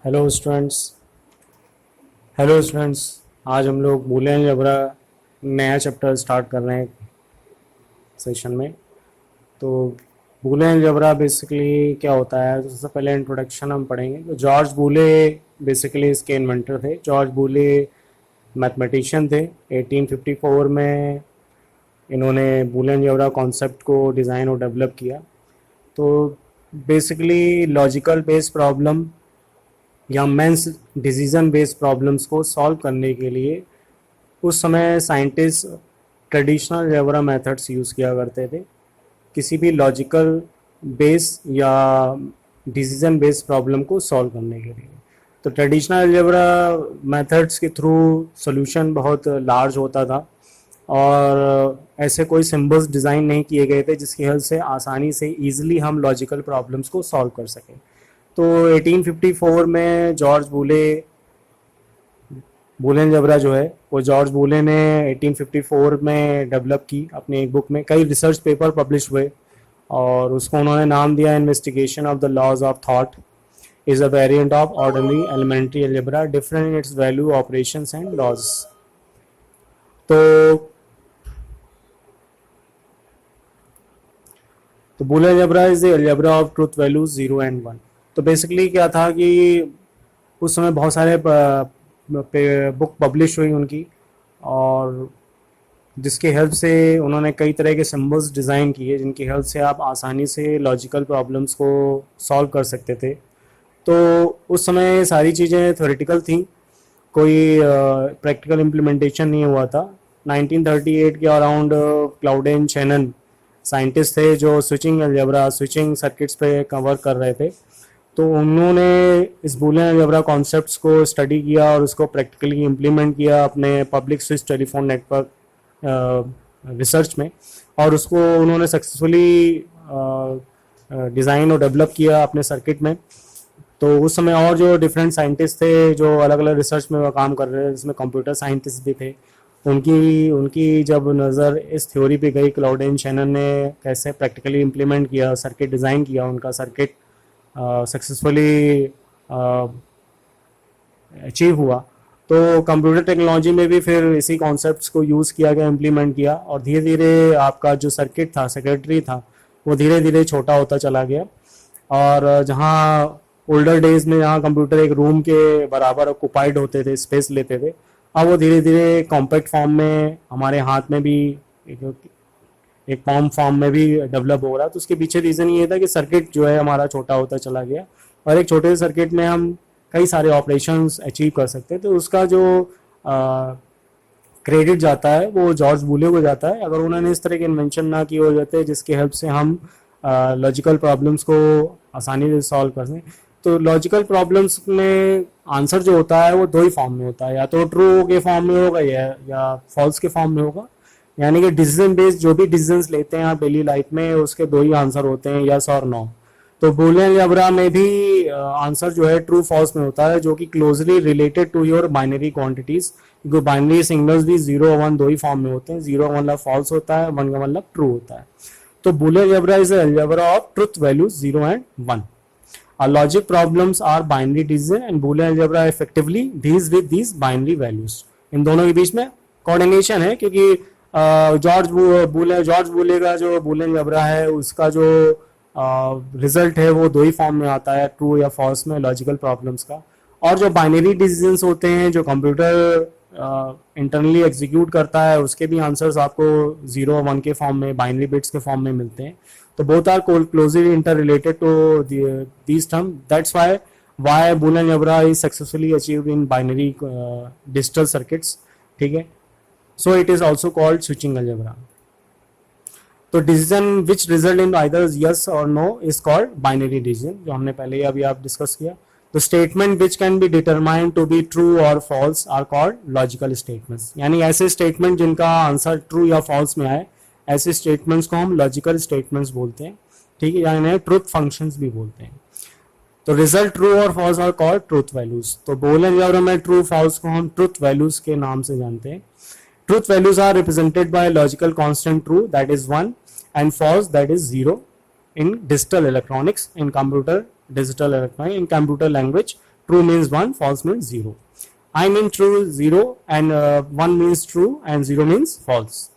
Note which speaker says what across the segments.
Speaker 1: Hello students. आज हम लोग बूलियन अलजेब्रा नया चैप्टर स्टार्ट कर रहे हैं सेशन में। तो बूलियन अलजेब्रा बेसिकली क्या होता है, तो सबसे पहले इंट्रोडक्शन हम पढ़ेंगे। तो जॉर्ज बूले बेसिकली इसके इन्वेंटर थे। जॉर्ज बूले मैथमेटिशियन थे। 1854 में इन्होंने बूलियन अलजेब्रा कॉन्सेप्ट को डिज़ाइन और डेवलप किया। तो बेसिकली लॉजिकल बेस्ड प्रॉब्लम या मेंस डिसीजन बेस्ड प्रॉब्लम्स को सॉल्व करने के लिए उस समय scientist traditional algebra methods use किया करते थे किसी भी लॉजिकल बेस या डिसीजन बेस्ड प्रॉब्लम को सॉल्व करने के लिए। तो ट्रेडिशनल अलजेब्रा मेथड्स के थ्रू सॉल्यूशन बहुत लार्ज होता था और ऐसे कोई सिंबल्स डिज़ाइन नहीं किए गए थे जिसकी हेल्प से आसानी से ईजिली हम लॉजिकल प्रॉब्लम्स को सॉल्व कर सकें। तो 1854 में जॉर्ज बूलियन अलजेब्रा जो है वो जॉर्ज बूले ने 1854 में डेवलप की अपनी एक बुक में। कई रिसर्च पेपर पब्लिश हुए और उसको उन्होंने नाम दिया investigation of the laws of thought is a variant of ordinary elementary algebra different in its value operations and laws. तो Boolean algebra is the algebra of truth values 0 and 1। तो basically क्या था कि उस समय बहुत सारे बुक पब्लिश हुई उनकी और जिसकी हेल्प से उन्होंने कई तरह के सिंबल्स डिज़ाइन किए जिनकी हेल्प से आप आसानी से लॉजिकल प्रॉब्लम्स को सॉल्व कर सकते थे। तो उस समय सारी चीज़ें थ्योरेटिकल थी, कोई प्रैक्टिकल इम्प्लीमेंटेशन नहीं हुआ था। 1938 के अराउंड क्लाउडेन शैनन साइंटिस्ट थे जो स्विचिंग सर्किट्स पे कवर कर रहे थे। तो उन्होंने इस बूलियन अलजेब्रा कॉन्सेप्ट्स को स्टडी किया और उसको प्रैक्टिकली इम्प्लीमेंट किया अपने public switch telephone network research में, और उसको उन्होंने सक्सेसफुली डिज़ाइन और डेवलप किया अपने सर्किट में। तो उस समय और जो डिफरेंट साइंटिस्ट थे जो अलग अलग रिसर्च में काम कर रहे थे, जिसमें कंप्यूटर साइंटिस्ट भी थे, उनकी जब नज़र इस थ्योरी पे गई, क्लाउडेन शैनन ने कैसे प्रैक्टिकली इम्प्लीमेंट किया, सर्किट डिज़ाइन किया, उनका सर्किट सक्सेसफुली अचीव हुआ। तो कंप्यूटर टेक्नोलॉजी में भी फिर इसी कॉन्सेप्ट्स को यूज़ किया गया, इम्प्लीमेंट किया, और धीरे धीरे आपका जो सर्किट था, सर्किटरी था, वो धीरे धीरे छोटा होता चला गया। और जहाँ ओल्डर डेज में जहाँ कंप्यूटर एक रूम के बराबर ऑक्यूपाइड होते थे, स्पेस लेते थे, अब वो धीरे धीरे कॉम्पैक्ट फॉर्म में हमारे हाथ में भी एक फॉर्म में भी डेवलप हो रहा है। तो उसके पीछे रीज़न ये था कि सर्किट जो है हमारा छोटा होता चला गया और एक छोटे से सर्किट में हम कई सारे ऑपरेशंस अचीव कर सकते हैं। तो उसका जो क्रेडिट जाता है वो जॉर्ज बूले को जाता है। अगर उन्होंने इस तरह के इन्वेंशन ना किए हो जाते जिसकी हेल्प से हम लॉजिकल प्रॉब्लम्स को आसानी से सॉल्व कर सकें। तो लॉजिकल प्रॉब्लम्स में आंसर जो होता है वो दो ही फॉर्म में होता है, या तो ट्रू के फॉर्म में होगा या फॉल्स के फॉर्म में होगा। यानी कि डिसीजन बेस्ड जो भी डिसीजंस लेते हैं आप डेली लाइफ में, उसके दो ही आंसर होते हैं, यस और नो। तो बूलियन अलजेब्रा में भी आंसर जो है ट्रू फॉल्स में होता है, जो कि closely related to your binary quantities, क्योंकि बाइनरी सिग्नल्स भी 0 और 1 दो ही फॉर्म में होते हैं। 0 का मतलब फॉल्स होता है, 1 का मतलब ट्रू होता है। तो Boolean algebra is algebra of truth values 0 and 1। Our logic problems are binary decision and Boolean algebra effectively deals with these binary values। इन दोनों के बीच में कोऑर्डिनेशन है, क्योंकि जॉर्ज बूले का जो बूलियन अलजेब्रा है उसका जो रिजल्ट है वो दो ही फॉर्म में आता है, ट्रू या फॉल्स में, लॉजिकल प्रॉब्लम्स का। और जो बाइनरी डिसीजंस होते हैं जो कंप्यूटर इंटरनली एग्जीक्यूट करता है, उसके भी आंसर्स आपको 0 और 1 के फॉर्म में, बाइनरी बिट्स के फॉर्म में मिलते हैं। तो both are closely interrelated to these term। That's why Boolean algebra is successfully achieved in binary digital circuits। ठीक है, so it is also called switching algebra। तो decision which result in either yes और no is called binary decision, जो हमने पहले अभी आप discuss किया। तो statement which can be determined to be true और false are called logical statements. यानी ऐसे स्टेटमेंट जिनका आंसर ट्रू या फॉल्स में आए, ऐसे स्टेटमेंट्स को हम लॉजिकल स्टेटमेंट्स बोलते हैं। ठीक है, यानी ट्रुथ फंक्शंस भी बोलते हैं। तो रिजल्ट ट्रू और false are called truth values. तो बूलियन अलजेब्रा में ट्रू फॉल्स को हम ट्रूथ वैल्यूज के नाम से जानते हैं। Truth values are represented by logical constant true that is 1 and false that is 0 in digital electronics, in computer digital electronics, in computer language true means 1, false means 0. I mean true 0 and 1 means true and 0 means false.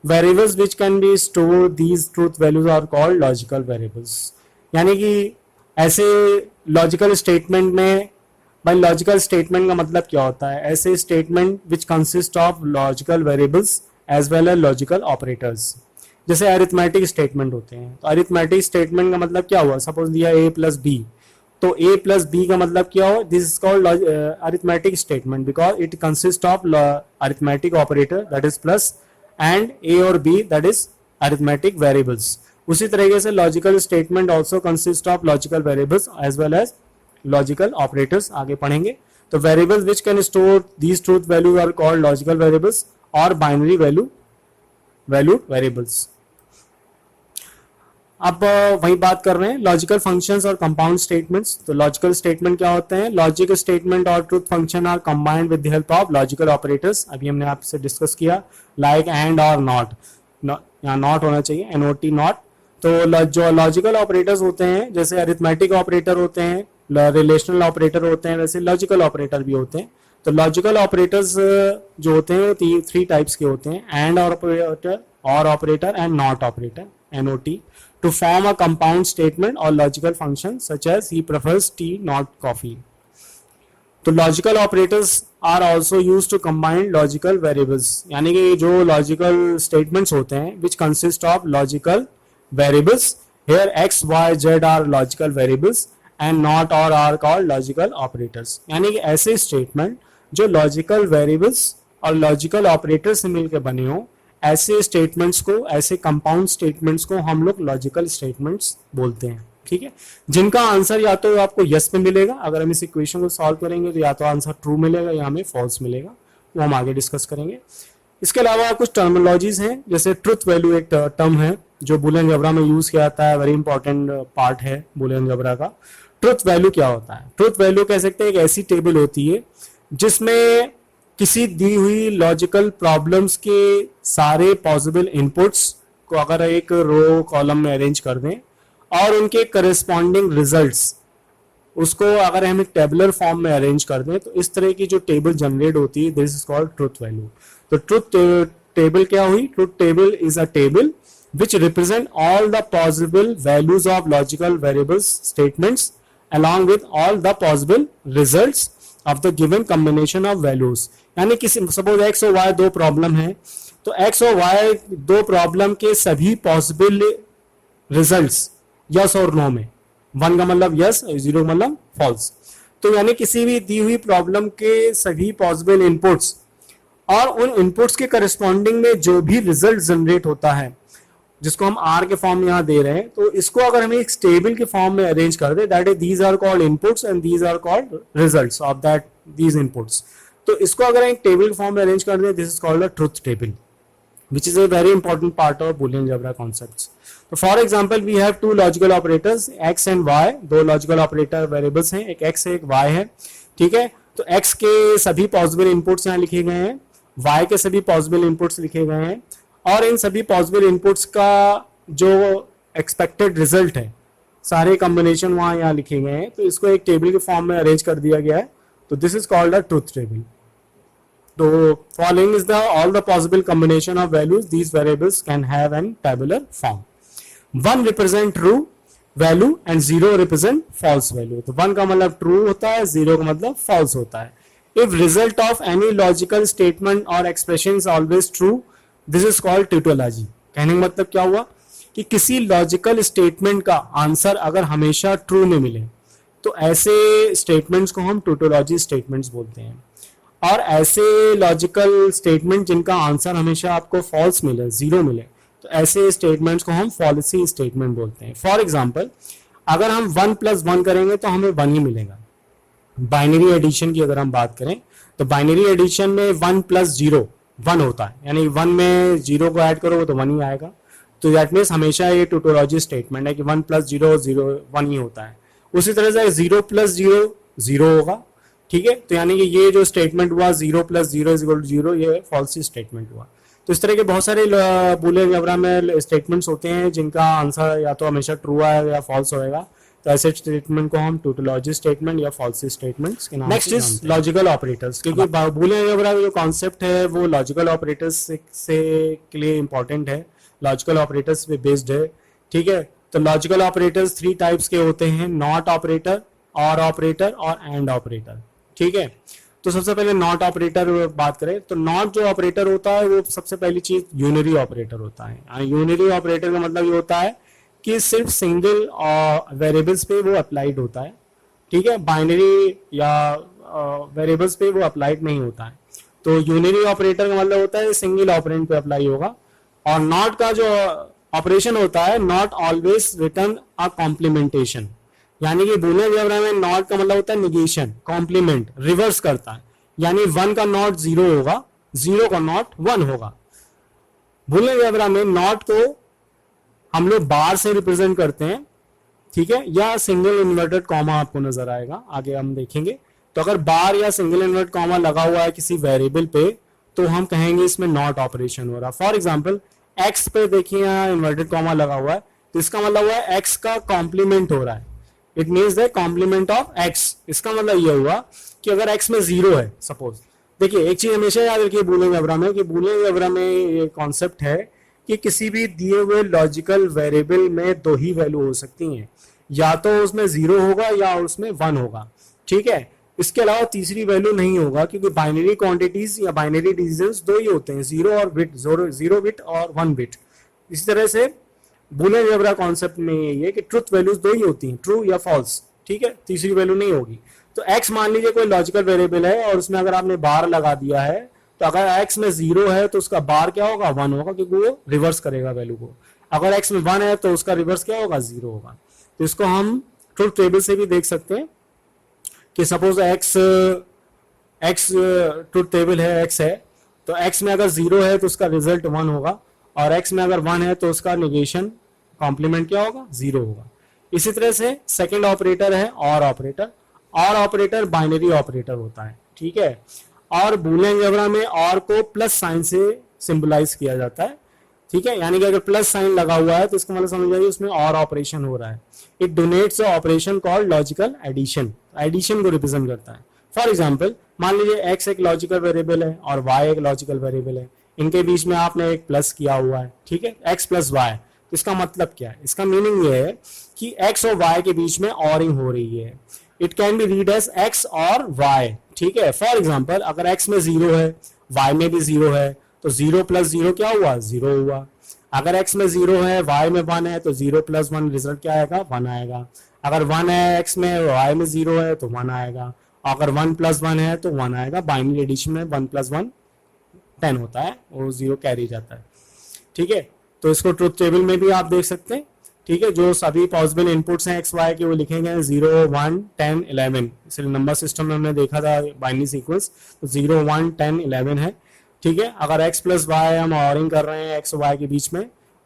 Speaker 1: Variables which can be stored, these truth values are called logical variables. यानी कि ऐसे logical statement में, भाई logical statement का मतलब क्या होता है? ऐसे statement which consist of logical variables as well as logical operators. जैसे अरिथमेटिक स्टेटमेंट होते हैं, तो अरिथमेटिक स्टेटमेंट का मतलब क्या हुआ? सपोज दिया a प्लस बी, तो a प्लस बी का मतलब क्या हो? This is called arithmetic statement because it consist of arithmetic operator that is plus and a और b that is arithmetic variables. उसी तरीके से logical statement also consist of logical variables as well as logical operators. आगे पढ़ेंगे. तो variables which can store these truth values are called logical variables और binary valued variables. अब वही बात कर रहे हैं लॉजिकल फंक्शंस और कंपाउंड स्टेटमेंट्स. तो लॉजिकल स्टेटमेंट क्या होते हैं? लॉजिकल स्टेटमेंट और truth function are combined with the help of logical operators. अभी हमने आपसे डिस्कस किया लाइक एंड और नॉट. यहाँ नॉट होना चाहिए, NOT नॉट. तो जो लॉजिकल ऑपरेटर्स होते हैं, जैसे अरिथमेटिक ऑपरेटर होते हैं, रिलेशनल ऑपरेटर होते हैं, वैसे लॉजिकल ऑपरेटर भी होते हैं. तो लॉजिकल ऑपरेटर्स जो होते हैं वो 3 टाइप्स के होते हैं: एंड ऑपरेटर, और operator and not operator, NOT, to form a compound statement or logical function such as he prefers tea not coffee. तो logical operators are also use to combine logical variables. यानी कि जो logical statements होते हैं which consist of logical variables, here x, y, z are logical variables and not or are called logical operators. यानी कि ऐसे statement जो logical variables और लॉजिकल ऑपरेटर से मिलकर बने हो, ऐसे स्टेटमेंट्स को, ऐसे कंपाउंड स्टेटमेंट्स को हम लोग लॉजिकल स्टेटमेंट्स बोलते हैं. ठीक है, जिनका आंसर या तो आपको यस में मिलेगा, अगर हम इस इक्वेशन को सॉल्व करेंगे तो या तो आंसर ट्रू मिलेगा या हमें फॉल्स मिलेगा. वो हम आगे डिस्कस करेंगे. इसके अलावा कुछ टर्मिनोलॉजीज हैं, जैसे ट्रुथ वैल्यू एक टर्म है जो बूलियन अलजेब्रा में यूज किया जाता है. वेरी इंपॉर्टेंट पार्ट है बूलियन अलजेब्रा का. ट्रुथ वैल्यू क्या होता है? ट्रुथ वैल्यू कह सकते हैं एक ऐसी टेबल होती है जिसमें किसी दी हुई लॉजिकल प्रॉब्लम्स के सारे पॉसिबल इनपुट्स को अगर एक रो कॉलम में अरेंज कर दें और उनके करस्पॉन्डिंग रिजल्ट्स उसको अगर हम एक टेबुलर फॉर्म में अरेंज कर दें, तो इस तरह की जो टेबल जनरेट होती है, this is called truth value. तो ट्रुथ टेबल क्या हुई? Truth table is a table which represent all the possible values of logical variables statements along with all the possible results of the given combination of values. यानी किसी suppose x or y दो problem है, तो x or y दो problem के सभी possible results yes और no में, 1 का मतलब यस, 0 का मतलब फॉल्स. तो यानी किसी भी दी हुई प्रॉब्लम के सभी पॉसिबल इनपुट्स और उन इनपुट्स के करस्पॉन्डिंग में जो भी रिजल्ट जनरेट होता है, जिसको हम R के फॉर्म में यहाँ दे रहे हैं, तो इसको अगर हम एक टेबल के फॉर्म में अरेंज कर दे, that is these are called inputs and these are called results of that these inputs. तो इसको अगर एक टेबल के फॉर्म में अरेंज कर दे, this is called a truth table, which is a very important part of Boolean algebra concepts. So for example, we have two logical operators x and y. दो logical operator variables हैं, एक x है एक y है. ठीक है, तो x के सभी possible inputs यहाँ लिखे गए हैं, y के सभी possible inputs लिखे गए हैं, और इन सभी possible inputs का जो expected result है, सारे combination वहाँ यहाँ लिखे गए हैं. तो इसको एक टेबल के फॉर्म में अरेंज कर दिया गया है. तो this is called a truth table. So following is the all the possible combination of values these variables can have in tabular form. 1 represent true value and 0 represent false value. तो 1 का मतलब true होता है, 0 का मतलब false होता है. If result of any logical statement or expression is always true, this is called tautology. कहने का मतलब क्या हुआ कि किसी लॉजिकल स्टेटमेंट का आंसर अगर हमेशा ट्रू में मिले, तो ऐसे स्टेटमेंट्स को हम टोटोलॉजी स्टेटमेंट्स बोलते हैं. और ऐसे लॉजिकल स्टेटमेंट जिनका आंसर हमेशा आपको फॉल्स मिले, 0 मिले, तो ऐसे स्टेटमेंट्स को हम फॉल्सी स्टेटमेंट बोलते हैं. फॉर एग्जांपल, अगर हम 1 + 1 करेंगे तो हमें 1 ही मिलेगा. बाइनरी एडिशन की अगर हम बात करें, तो बाइनरी एडिशन में 1 + 0 1 होता है, यानी 1 में 0 को ऐड करोगे तो 1 ही आएगा. तो दैट मीन्स हमेशा ये टोटोलॉजी स्टेटमेंट है कि 1 + 0 0 1 ही होता है. उसी तरह से 0 + 0 0 होगा. ठीक है, तो यानी कि ये जो स्टेटमेंट हुआ 0 + 0 = 0, ये फॉल्स स्टेटमेंट हुआ. तो इस तरह के बहुत सारे बूलियन अलजेब्रा में स्टेटमेंट्स होते हैं जिनका आंसर या तो हमेशा ट्रू आएगा या फॉल्स होएगा. तो ऐसे स्टेटमेंट को हम टोटोलॉजी स्टेटमेंट या फॉल्सी स्टेटमेंट्स के नाम से जानते हैं। नेक्स्ट इज लॉजिकल ऑपरेटर्स, क्योंकि बूलियन अलजेब्रा का जो कॉन्सेप्ट है वो लॉजिकल ऑपरेटर्स से के लिए इंपॉर्टेंट है, लॉजिकल ऑपरेटर्स पे बेस्ड है। ठीक है, तो लॉजिकल ऑपरेटर्स 3 टाइप्स के होते हैं, नॉट ऑपरेटर, और ऑपरेटर और एंड ऑपरेटर। ठीक है, तो सबसे पहले नॉट ऑपरेटर बात करें तो नॉट जो ऑपरेटर होता है वो सबसे पहली चीज यूनरी ऑपरेटर होता है। यूनरी ऑपरेटर का मतलब ये होता है कि सिर्फ सिंगल वेरिएबल्स पे वो अप्लाइड होता है। ठीक है, बाइनरी या वेरिएबल्स पे वो अप्लाइड नहीं होता है। तो यूनरी ऑपरेटर का मतलब होता है सिंगल ऑपरेंड पे अप्लाई होगा। और नॉट का जो ऑपरेशन होता है, not always return a complementation, यानी कि बूलियन अलजेब्रा में नॉट का मतलब होता है निगेशन, कॉम्प्लीमेंट, रिवर्स करता है। यानी 1 का नॉट 0 होगा, 0 का नॉट 1 होगा। बूलियन अलजेब्रा में नॉट को हम लोग बार से रिप्रेजेंट करते हैं, ठीक है, या सिंगल इन्वर्टेड कॉमा आपको नजर आएगा, आगे हम देखेंगे। तो अगर बार या सिंगल इन्वर्टेड कॉमा लगा हुआ है किसी वेरिएबल पे तो हम कहेंगे इसमें नॉट ऑपरेशन हो रहा। फॉर एग्जाम्पल एक्स पे देखिए यहाँ इन्वर्टेड कॉमा लगा हुआ है, तो इसका मतलब हुआ है एक्स का कॉम्प्लीमेंट हो रहा है, it means the complement of x. इसका मतलब यह हुआ कि अगर एक्स में 0 है सपोज, देखिए एक चीज हमेशा याद रखिए बूलियन अलजेब्रा में, कि बूलियन अलजेब्रा में ये कॉन्सेप्ट है कि किसी भी दिए हुए लॉजिकल वेरिएबल में 2 ही वैल्यू हो सकती हैं, या तो उसमें 0 होगा या उसमें 1 होगा। ठीक है, इसके अलावा तीसरी वैल्यू नहीं होगा, क्योंकि बाइनरी क्वांटिटीज या बाइनरी डिसीजंस 2 ही होते हैं, 0 और बिट, 0 बिट और 1 बिट। इसी तरह से बूलियन अलजेब्रा कॉन्सेप्ट में ये कि ट्रुथ वैल्यूज 2 ही होती हैं, ट्रू या फॉल्स। ठीक है, तीसरी वैल्यू नहीं होगी। तो x मान लीजिए कोई लॉजिकल वेरिएबल है और उसमें अगर आपने बार लगा दिया है, तो अगर x में 0 है तो उसका बार क्या होगा, 1 होगा, क्योंकि वो रिवर्स करेगा वैल्यू को। अगर x में 1 है तो उसका रिवर्स क्या होगा, 0 होगा। तो इसको हम ट्रुथ टेबल से भी देख सकते हैं कि सपोज x ट्रुथ टेबल है, x है, तो x में अगर 0 है तो उसका रिजल्ट 1 होगा, और x में अगर 1 है तो उसका निगेशन कॉम्प्लीमेंट क्या होगा, 0 होगा। इसी तरह से सेकंड ऑपरेटर है और ऑपरेटर। और ऑपरेटर बाइनरी ऑपरेटर होता है। ठीक है, और बूलियन अलजेब्रा में और को प्लस साइन से सिंबलाइज किया जाता है। ठीक है, यानी कि अगर प्लस साइन लगा हुआ है तो इसका मतलब समझ जाइए उसमें और ऑपरेशन हो रहा है। It denotes operation called logical addition, addition को रिप्रेजेंट करता है। फॉर एग्जाम्पल मान लीजिए x एक लॉजिकल वेरिएबल है और y एक लॉजिकल वेरिएबल है, इनके बीच में आपने एक प्लस किया हुआ है। ठीक है, x प्लस वाई, इसका मतलब क्या है, इसका मीनिंग ये है कि x और y के बीच में ऑरिंग हो रही है। It can be read as x or y। ठीक है, फॉर एग्जाम्पल अगर x में 0 है, y में भी 0 है, तो 0 प्लस 0 क्या हुआ, 0 हुआ। अगर x में 0 है, y में 1 है, तो 0 प्लस 1 रिजल्ट क्या आएगा, 1 आएगा। अगर 1 है x में, y में 0 है तो 1 आएगा। अगर 1 प्लस 1 है तो 1 आएगा। बाइनरी एडिशन में 1 प्लस 1 10 होता है, वो 0 कैरी जाता है। ठीक है, तो इसको ट्रुथ टेबल में भी आप देख सकते हैं। ठीक है, जो सभी पॉसिबल इनपुट्स हैं एक्स वाई के वो लिखे गए 0 1 10 11। इसलिए नंबर सिस्टम में हमने देखा था बाइनरी सीक्वेंस, तो 0 1 10 11 है। ठीक है, अगर एक्स प्लस वाई हम ऑरिंग कर रहे हैं एक्स वाई के बीच में,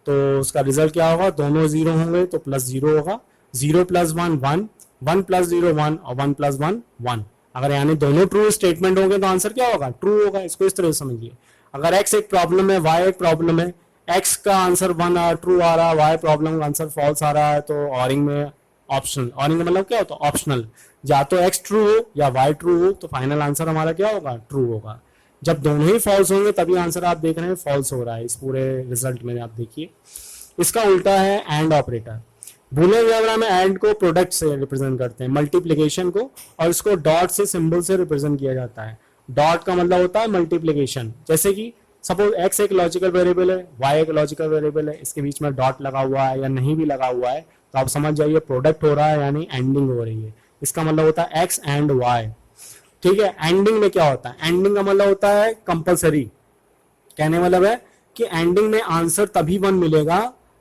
Speaker 1: तो उसका रिजल्ट क्या होगा, दोनों 0 होंगे तो प्लस 0 होगा। 0 प्लस 1 1, 1 प्लस 0 1 और 1 प्लस 1 1। अगर यानी दोनों ट्रू स्टेटमेंट होंगे तो आंसर क्या होगा, ट्रू होगा। इसको इस तरह से समझिए, अगर एक्स एक प्रॉब्लम है, वाई एक प्रॉब्लम है, x का आंसर 1 ट्रू आ रहा है, y प्रॉब्लम का आंसर फॉल्स आ रहा है, तो ऑरिंग में ऑप्शनल, ऑरिंग का मतलब क्या होता है, ऑप्शनल, या तो x ट्रू हो या y ट्रू हो, तो फाइनल आंसर हमारा क्या होगा, ट्रू होगा। जब दोनों ही फॉल्स होंगे तभी आंसर आप देख रहे हैं फॉल्स हो रहा है। इस पूरे रिजल्ट में आप देखिए। इसका उल्टा है एंड ऑपरेटर। बूलियन अलजेब्रा में एंड को प्रोडक्ट से रिप्रेजेंट करते हैं, मल्टीप्लीकेशन को, और इसको डॉट से सिंबल से रिप्रेजेंट किया जाता है। डॉट का मतलब होता है मल्टीप्लीकेशन। जैसे कि सपोज x एक लॉजिकल वेरिएबल है, y एक लॉजिकल वेरिएबल है, इसके बीच में डॉट लगा हुआ है या नहीं भी लगा हुआ है, तो आप समझ जाइए प्रोडक्ट हो रहा है, यानी एंडिंग हो रही है। इसका मतलब होता है x एंड y। ठीक है, एंडिंग में क्या होता है, एंडिंग का मतलब होता है कंपलसरी। कहने मतलब है कि एंडिंग में आंसर तभी 1 मिलेगा,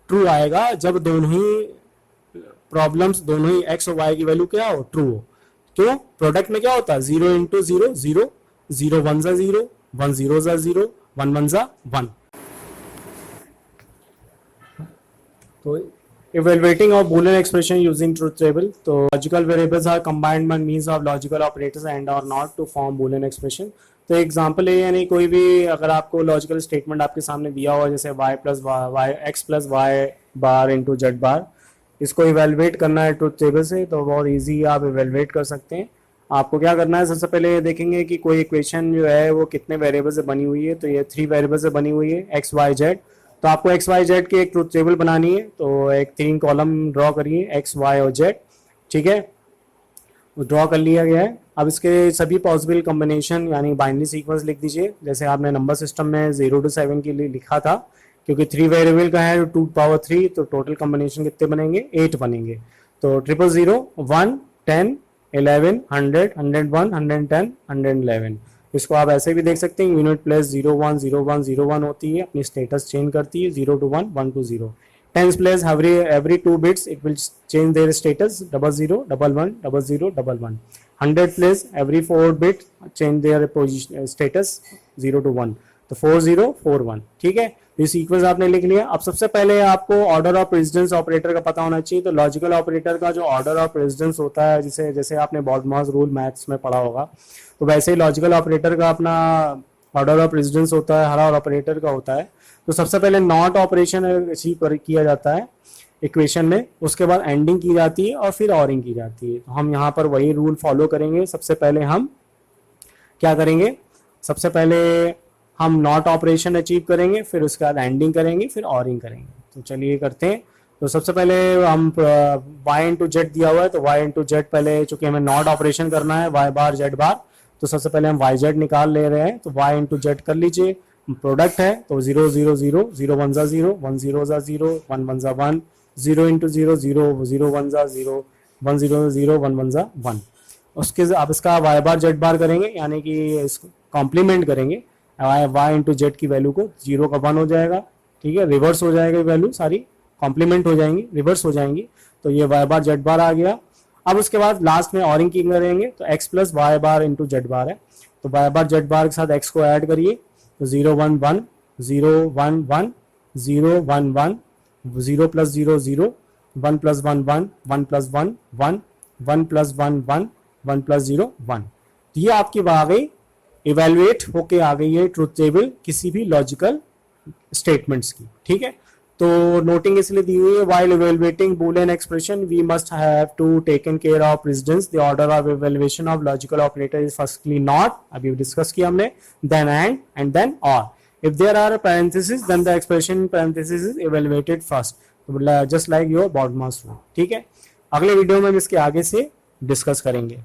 Speaker 1: ट्रू आएगा, जब दोनों ही प्रॉब्लम्स, दोनों ही x और y की वैल्यू क्या हो, ट्रू हो। क्यों, प्रोडक्ट में क्या होता है, 0 इंटू 0 0, 0 1 जा 0, 1 0 जा 0, 1 1 जा 1। तो evaluating of Boolean expression using truth table, तो logical variables are combined by means of logical operators and or not to form Boolean expression। तो एग्जाम्पल है, यानी कोई भी अगर आपको लॉजिकल स्टेटमेंट आपके सामने दिया हुआ, जैसे y plus y, x plus y bar into z bar, इसको इवेलुएट करना है ट्रुथ टेबल से तो बहुत इजी आप इवेलुएट कर सकते हैं। आपको क्या करना है, सबसे पहले ये देखेंगे कि कोई इक्वेशन जो है वो कितने वेरिएबल से बनी हुई है। तो ये 3 वेरिएबल से बनी हुई है, एक्स वाई जेड। तो आपको एक्स वाई जेड की एक ट्रुथ टेबल बनानी है। तो एक 3 कॉलम ड्रॉ करिए, एक्स वाई और जेड, ठीक है, ड्रॉ कर लिया गया है। अब इसके सभी पॉसिबल कॉम्बिनेशन यानी बाइनरी सीक्वेंस लिख दीजिए, जैसे आपने नंबर सिस्टम में 0 to 7 के लिए लिखा था। क्योंकि 3 वेरिएबल का है 2 power 3, तो टोटल कॉम्बिनेशन कितने बनेंगे, 8 बनेंगे। तो 000, 1, 10, 11, 100, 101, 110, 111। इसको आप ऐसे भी देख सकते हैं, यूनिट प्लेस 01, 01, 01 होती है, अपनी स्टेटस चेंज करती है, 0 to 1, 1 to 0। Tens place every 2 bits it will change their status, 00, 11, 00, 11। 100 place every 4 bit change their position status, 0 to 1। तो 40, 41, ठीक है। ये सीक्वेंस आपने लिख लिया। अब सबसे पहले आपको ऑर्डर ऑफ प्रेसिडेंस ऑपरेटर का पता होना चाहिए। तो लॉजिकल ऑपरेटर का जो ऑर्डर ऑफ प्रेसिडेंस होता है, जिसे जैसे आपने बॉडमॉस रूल मैथ्स में पढ़ा होगा, तो वैसे ही लॉजिकल ऑपरेटर का अपना ऑर्डर ऑफ प्रेसिडेंस होता है, हर ऑपरेटर का होता है। तो सबसे पहले नॉट ऑपरेशन अचीव किया जाता है इक्वेशन में, उसके बाद एंडिंग की जाती है और फिर ऑरिंग की जाती है। तो हम यहाँ पर वही रूल फॉलो करेंगे। सबसे पहले हम क्या करेंगे, सबसे पहले हम नॉट ऑपरेशन अचीव करेंगे, फिर उसके बाद एंडिंग करेंगे, फिर ऑरिंग करेंगे। तो चलिए करते हैं। तो सबसे पहले हम y इंटू जेड दिया हुआ है, तो y इंटू जेड पहले, चूंकि हमें नॉट ऑपरेशन करना है y बार जेड बार, तो सबसे पहले हम y जेड निकाल ले रहे हैं। तो y इंटू जेड कर लीजिए, प्रोडक्ट है तो 0 0 0, 0 1 0, 1 0 0, 1 1 1, 0 इंटू 0 0, 0 1 0, 1 0 0, 1 1 1। उसके आप इसका y बार जेड बार करेंगे, यानी कि इसको कॉम्प्लीमेंट करेंगे। y इंटू जेड की वैल्यू को 0 का 1 हो जाएगा, ठीक है, रिवर्स हो जाएगा वैल्यू सारी, कॉम्प्लीमेंट हो जाएंगी, रिवर्स हो जाएंगी। तो ये y बार जेड बार आ गया। अब उसके बाद लास्ट में ऑरिंग की करेंगे, तो x plus y bar into z बार है। तो y बार जेड बार के साथ x को ऐड करिए, तो 0 1 1, 0 1 1, 0 1 1, 0 plus 0 0, 1 plus 1 1, 1 plus 1 1, 1 plus 1 1, 1 plus 0 1। तो ये आपकी आ गई, इवेलुएट होके आ गई है ट्रुथ टेबल किसी भी लॉजिकल स्टेटमेंट्स की, ठीक है। तो नोटिंग इसलिए दी हुई है, while evaluating boolean expression we must have to taken care of precedence, the order of evaluation of logical operator is firstly not, अभी डिस्कस किया हमने, then and then or, if there are parentheses then the expression in parentheses is evaluated first, just like your BODMAS rule, ठीक है। अगले video में हम इसके आगे से डिस्कस करेंगे।